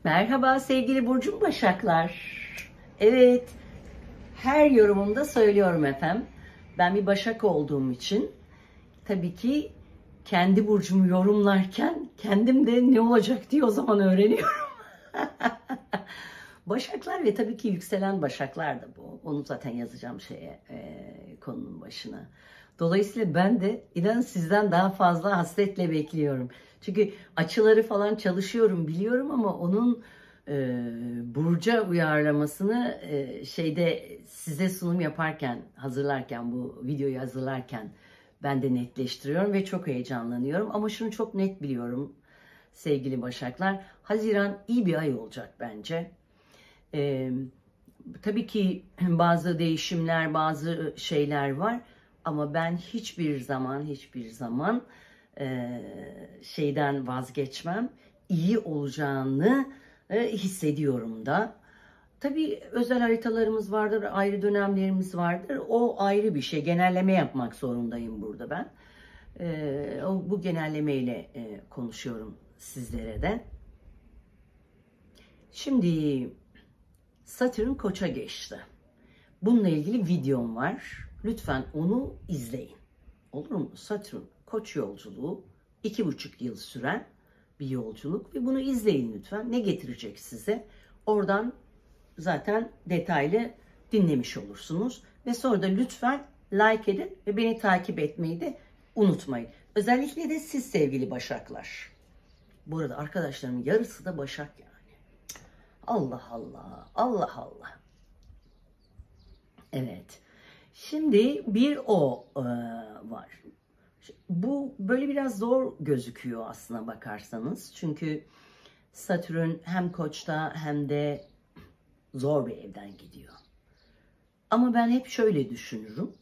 Merhaba sevgili Burcum Başaklar. Evet, her yorumumda söylüyorum efendim. Ben bir Başak olduğum için tabii ki kendi burcumu yorumlarken kendim de ne olacak diye o zaman öğreniyorum. Başaklar ve tabii ki yükselen Başaklar da bu. Onu zaten yazacağım konunun başına. Dolayısıyla ben de inanın sizden daha fazla hasretle bekliyorum. Çünkü açıları falan çalışıyorum biliyorum ama onun burca uyarlamasını size sunum yaparken, hazırlarken, bu videoyu hazırlarken ben de netleştiriyorum ve çok heyecanlanıyorum. Ama şunu çok net biliyorum sevgili Başaklar. Haziran iyi bir ay olacak bence. Tabii ki bazı değişimler, bazı şeyler var ama ben hiçbir zaman şeyden vazgeçmem. İyi olacağını hissediyorum da. Tabii özel haritalarımız vardır, ayrı dönemlerimiz vardır. O ayrı bir şey. Genelleme yapmak zorundayım burada ben. Bu genellemeyle konuşuyorum sizlere de. Şimdi Satürn Koç'a geçti. Bununla ilgili videom var. Lütfen onu izleyin. Olur mu? Satürn Koç yolculuğu 2,5 yıl süren bir yolculuk ve bunu izleyin lütfen. Ne getirecek size? Oradan zaten detaylı dinlemiş olursunuz. Ve sonra da lütfen like edin ve beni takip etmeyi de unutmayın. Özellikle de siz sevgili Başaklar. Bu arada arkadaşlarımın yarısı da Başak yani. Allah Allah, Allah Allah. Evet. Şimdi bir o var. Bu böyle biraz zor gözüküyor aslına bakarsanız. Çünkü Satürn hem Koç'ta hem de zor bir evden gidiyor. Ama ben hep şöyle düşünürüm.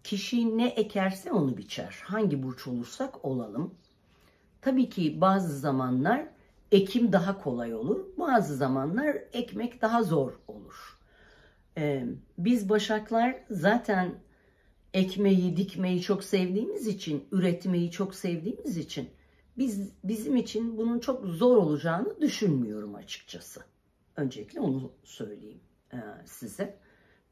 Kişi ne ekerse onu biçer. Hangi burç olursak olalım. Tabii ki bazı zamanlar ekim daha kolay olur. Bazı zamanlar ekmek daha zor olur. Biz Başaklar zaten ekmeği, dikmeyi çok sevdiğimiz için, üretmeyi çok sevdiğimiz için bizim için bunun çok zor olacağını düşünmüyorum açıkçası. Öncelikle onu söyleyeyim size.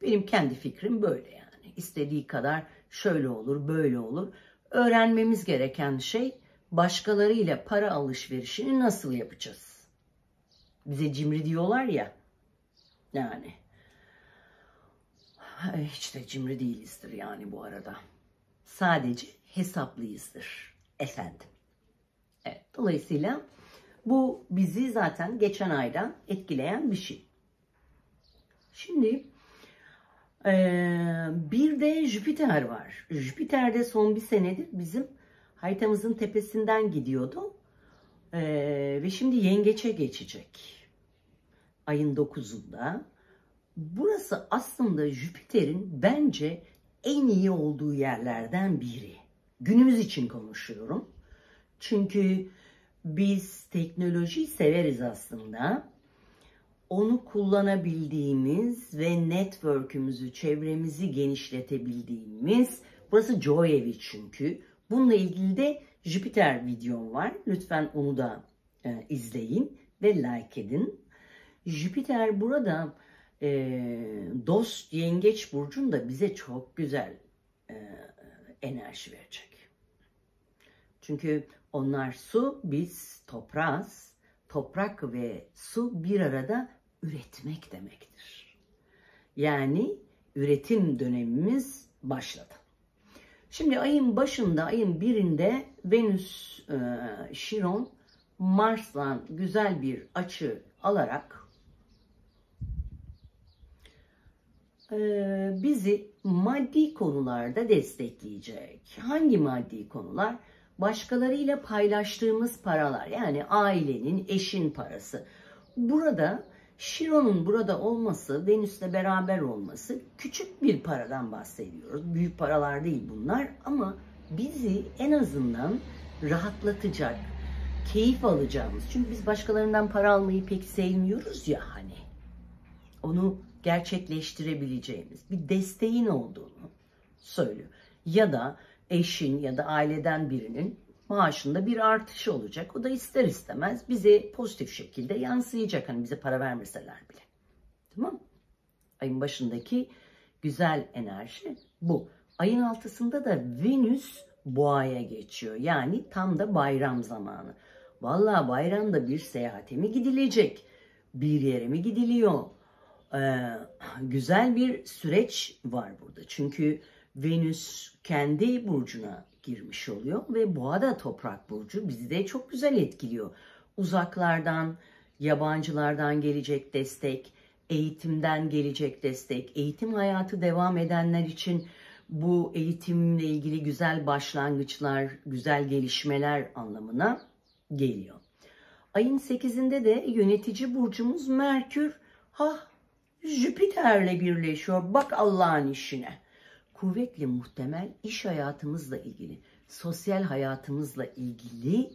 Benim kendi fikrim böyle yani. İstediği kadar şöyle olur, böyle olur. Öğrenmemiz gereken şey başkalarıyla para alışverişini nasıl yapacağız? Bize cimri diyorlar ya. Yani hiç de cimri değilizdir yani bu arada. Sadece hesaplıyızdır efendim. Evet, dolayısıyla bu bizi zaten geçen aydan etkileyen bir şey. Şimdi bir de Jüpiter var. Jüpiter de son bir senedir bizim haritamızın tepesinden gidiyordu. Ve şimdi Yengeç'e geçecek. Ayın 9'unda. Burası aslında Jüpiter'in bence en iyi olduğu yerlerden biri. Günümüz için konuşuyorum. Çünkü biz teknolojiyi severiz aslında. Onu kullanabildiğimiz ve network'ümüzü, çevremizi genişletebildiğimiz, burası Joy evi çünkü. Bununla ilgili de Jüpiter videom var. Lütfen onu da izleyin ve like edin. Jüpiter burada dost yengeç burcunda bize çok güzel enerji verecek. Çünkü onlar su, biz toprağız. Toprak ve su bir arada üretmek demektir. Yani üretim dönemimiz başladı. Şimdi ayın başında, ayın birinde Venüs, Şiron, Mars'la güzel bir açı alarak bizi maddi konularda destekleyecek. Hangi maddi konular? Başkalarıyla paylaştığımız paralar, yani ailenin, eşin parası. Burada Şiron'un burada olması, Venüs'le beraber olması, küçük bir paradan bahsediyoruz. Büyük paralar değil bunlar ama bizi en azından rahatlatacak, keyif alacağımız. Çünkü biz başkalarından para almayı pek sevmiyoruz ya hani. Onu gerçekleştirebileceğimiz bir desteğin olduğunu söylüyor. Ya da eşin ya da aileden birinin maaşında bir artış olacak. O da ister istemez bize pozitif şekilde yansıyacak. Hani bize para vermeseler bile. Tamam. Ayın başındaki güzel enerji bu. Ayın 6'sında da Venüs Boğa'ya geçiyor. Yani tam da bayram zamanı. Vallahi bayramda bir seyahate mi gidilecek? Bir yere mi gidiliyor? Güzel bir süreç var burada. Çünkü Venüs kendi burcuna girmiş oluyor ve Boğa da toprak burcu bizi de çok güzel etkiliyor. Uzaklardan, yabancılardan gelecek destek, eğitimden gelecek destek, eğitim hayatı devam edenler için bu eğitimle ilgili güzel başlangıçlar, güzel gelişmeler anlamına geliyor. Ayın 8'inde de yönetici burcumuz Merkür Jüpiter'le birleşiyor. Bak Allah'ın işine. Kuvvetli muhtemel iş hayatımızla ilgili, sosyal hayatımızla ilgili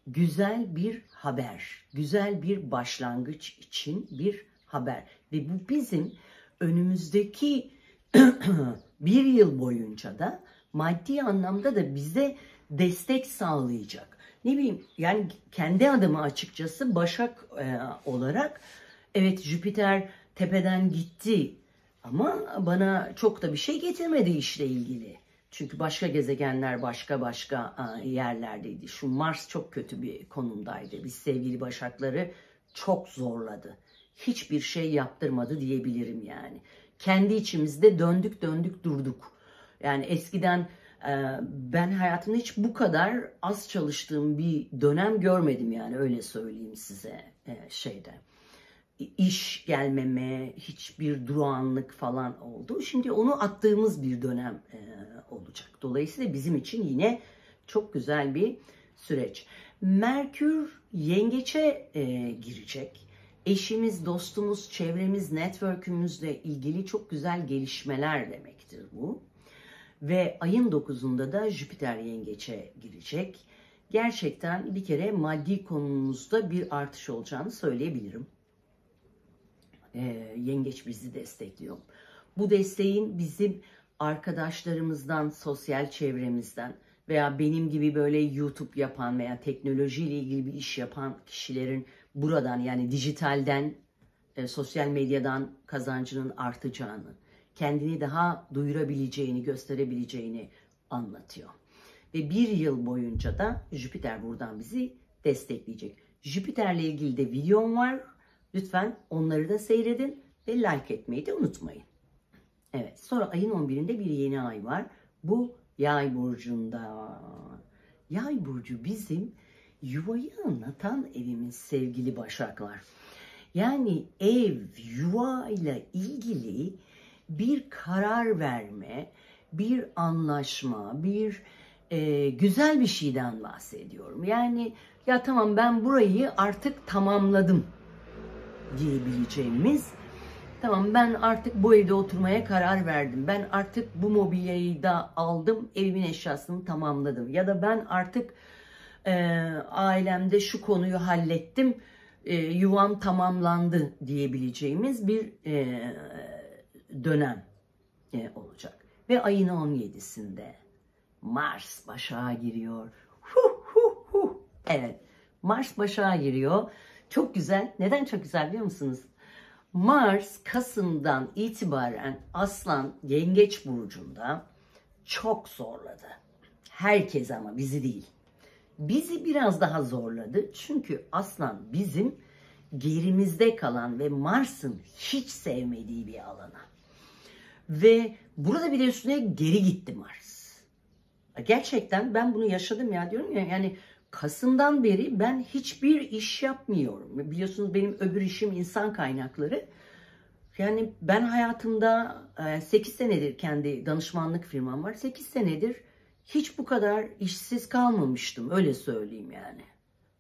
güzel bir haber, güzel bir başlangıç için bir haber. Ve bu bizim önümüzdeki bir yıl boyunca da maddi anlamda da bize destek sağlayacak. Ne bileyim, yani kendi adıma açıkçası Başak olarak evet Jüpiter tepeden gitti ama bana çok da bir şey getirmedi işle ilgili. Çünkü başka gezegenler başka yerlerdeydi. Şu Mars çok kötü bir konumdaydı. Biz sevgili Başakları çok zorladı. Hiçbir şey yaptırmadı diyebilirim yani. Kendi içimizde döndük durduk. Yani eskiden ben hayatımda hiç bu kadar az çalıştığım bir dönem görmedim yani, öyle söyleyeyim size şeyde. İş gelmeme, hiçbir durağanlık falan oldu. Şimdi onu attığımız bir dönem olacak. Dolayısıyla bizim için yine çok güzel bir süreç. Merkür Yengeç'e girecek. Eşimiz, dostumuz, çevremiz, network'ümüzle ilgili çok güzel gelişmeler demektir bu. Ve ayın 9'unda da Jüpiter Yengeç'e girecek. Gerçekten bir kere maddi konumuzda bir artış olacağını söyleyebilirim. Yengeç bizi destekliyor. Bu desteğin bizim arkadaşlarımızdan, sosyal çevremizden veya benim gibi böyle YouTube yapan veya teknolojiyle ilgili bir iş yapan kişilerin buradan, yani dijitalden, sosyal medyadan kazancının artacağını, kendini daha duyurabileceğini, gösterebileceğini anlatıyor. Ve bir yıl boyunca da Jüpiter buradan bizi destekleyecek. Jüpiter'le ilgili de videom var. Lütfen onları da seyredin ve like etmeyi de unutmayın. Evet, sonra ayın 11'inde bir yeni ay var. Bu Yay burcunda. Yay burcu bizim yuvayı anlatan evimiz sevgili Başaklar. Yani ev, yuva ile ilgili bir karar verme, bir anlaşma, bir güzel bir şeyden bahsediyorum. Yani ya tamam, ben burayı artık tamamladım diyebileceğimiz, tamam ben artık bu evde oturmaya karar verdim, ben artık bu mobilyayı da aldım, evimin eşyasını tamamladım ya da ben artık ailemde şu konuyu hallettim, yuvam tamamlandı diyebileceğimiz bir dönem olacak. Ve ayın 17'sinde Mars Başak'a giriyor. Evet, Mars Başak'a giriyor. Çok güzel. Neden çok güzel biliyor musunuz? Mars Kasım'dan itibaren Aslan Yengeç burcunda çok zorladı. Herkes, ama bizi değil. Bizi biraz daha zorladı. Çünkü Aslan bizim gerimizde kalan ve Mars'ın hiç sevmediği bir alana. Ve burada bir de üstüne geri gitti Mars. Gerçekten ben bunu yaşadım ya, diyorum ya, yani Kasım'dan beri ben hiçbir iş yapmıyorum. Biliyorsunuz benim öbür işim insan kaynakları. Yani ben hayatımda 8 senedir kendi danışmanlık firmam var. 8 senedir hiç bu kadar işsiz kalmamıştım. Öyle söyleyeyim yani.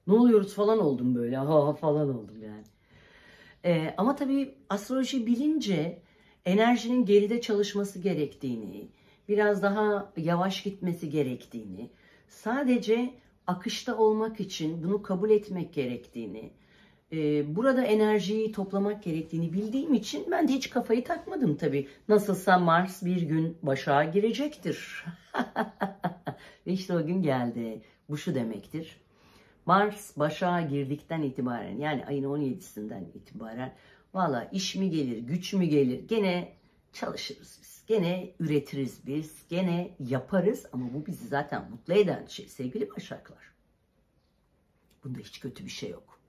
Ne oluyoruz falan oldum böyle. Ha falan oldum yani. Ama tabii astroloji bilince enerjinin geride çalışması gerektiğini, biraz daha yavaş gitmesi gerektiğini, sadece akışta olmak için bunu kabul etmek gerektiğini, burada enerjiyi toplamak gerektiğini bildiğim için ben de hiç kafayı takmadım tabii. Nasılsa Mars bir gün Başak'a girecektir. Ve işte o gün geldi. Bu şu demektir. Mars Başak'a girdikten itibaren, yani ayın 17'sinden itibaren valla iş mi gelir, güç mü gelir, gene çalışırız biz. Gene üretiriz biz, gene yaparız ama bu bizi zaten mutlu eden şey sevgili Başaklar. Bunda hiç kötü bir şey yok.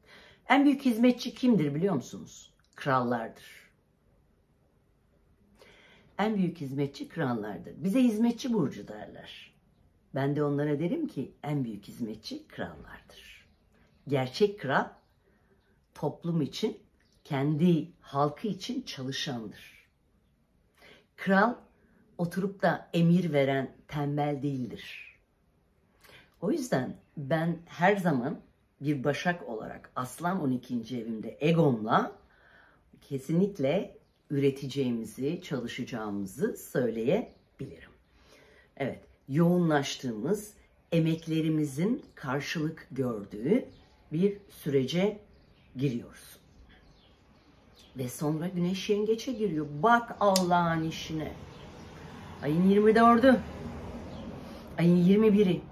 En büyük hizmetçi kimdir biliyor musunuz? Krallardır. En büyük hizmetçi krallardır. Bize hizmetçi burcu derler. Ben de onlara derim ki en büyük hizmetçi krallardır. Gerçek kral toplum için, kendi halkı için çalışandır. Kral oturup da emir veren tembel değildir. O yüzden ben her zaman bir Başak olarak Aslan 12. evimde egomla kesinlikle üreteceğimizi, çalışacağımızı söyleyebilirim. Evet, yoğunlaştığımız, emeklerimizin karşılık gördüğü bir sürece giriyoruz. Ve sonra Güneş Yengeç'e giriyor. Bak Allah'ın işine. Ayın 24'ü, ayın 21'i.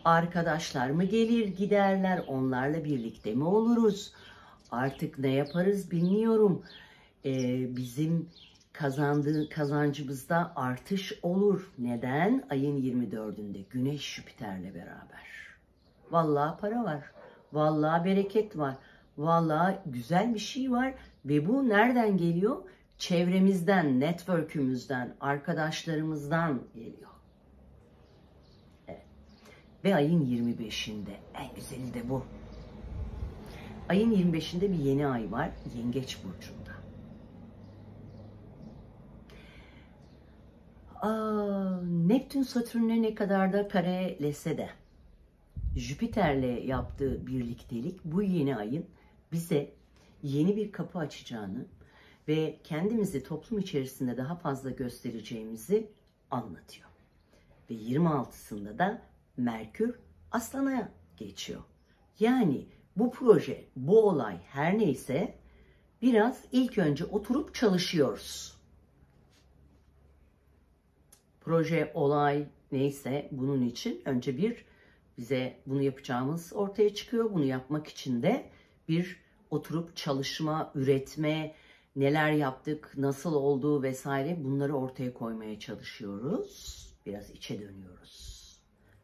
Arkadaşlar mı gelir giderler, onlarla birlikte mi oluruz? Artık ne yaparız bilmiyorum. Bizim kazancımızda artış olur. Neden? Ayın 24'ünde Güneş Jüpiter'le beraber. Vallahi para var. Vallahi bereket var. Vallahi güzel bir şey var. Ve bu nereden geliyor? Çevremizden, network'ümüzden, arkadaşlarımızdan geliyor. Evet. Ve ayın 25'inde. En güzeli de bu. Ayın 25'inde bir yeni ay var. Yengeç burcunda. Neptün Satürn'e ne kadar da karelese de Jüpiter'le yaptığı birliktelik bu yeni ayın bize yeni bir kapı açacağını ve kendimizi toplum içerisinde daha fazla göstereceğimizi anlatıyor. Ve 26'sında da Merkür Aslan'a geçiyor. Yani bu proje, bu olay her neyse biraz ilk önce oturup çalışıyoruz. Proje, olay neyse bunun için önce bize bunu yapacağımız ortaya çıkıyor. Bunu yapmak için de bir oturup çalışma, üretme, neler yaptık, nasıl oldu vesaire bunları ortaya koymaya çalışıyoruz. Biraz içe dönüyoruz.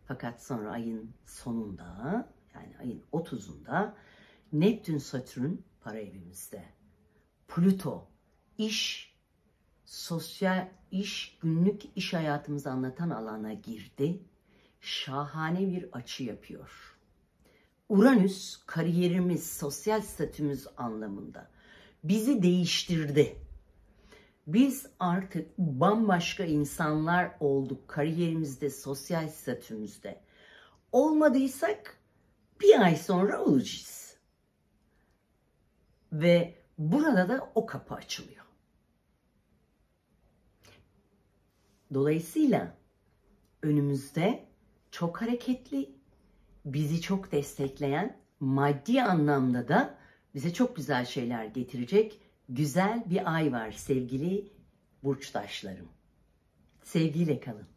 Fakat sonra ayın sonunda, yani ayın 30'unda Neptün Satürn para evimizde. Plüto iş, sosyal iş, günlük iş hayatımızı anlatan alana girdi. Şahane bir açı yapıyor. Uranüs kariyerimiz, sosyal statümüz anlamında bizi değiştirdi. Biz artık bambaşka insanlar olduk kariyerimizde, sosyal statümüzde. Olmadıysak bir ay sonra olacağız. Ve burada da o kapı açılıyor. Dolayısıyla önümüzde çok hareketli, bizi çok destekleyen, maddi anlamda da bize çok güzel şeyler getirecek güzel bir ay var sevgili burçtaşlarım. Sevgiyle kalın.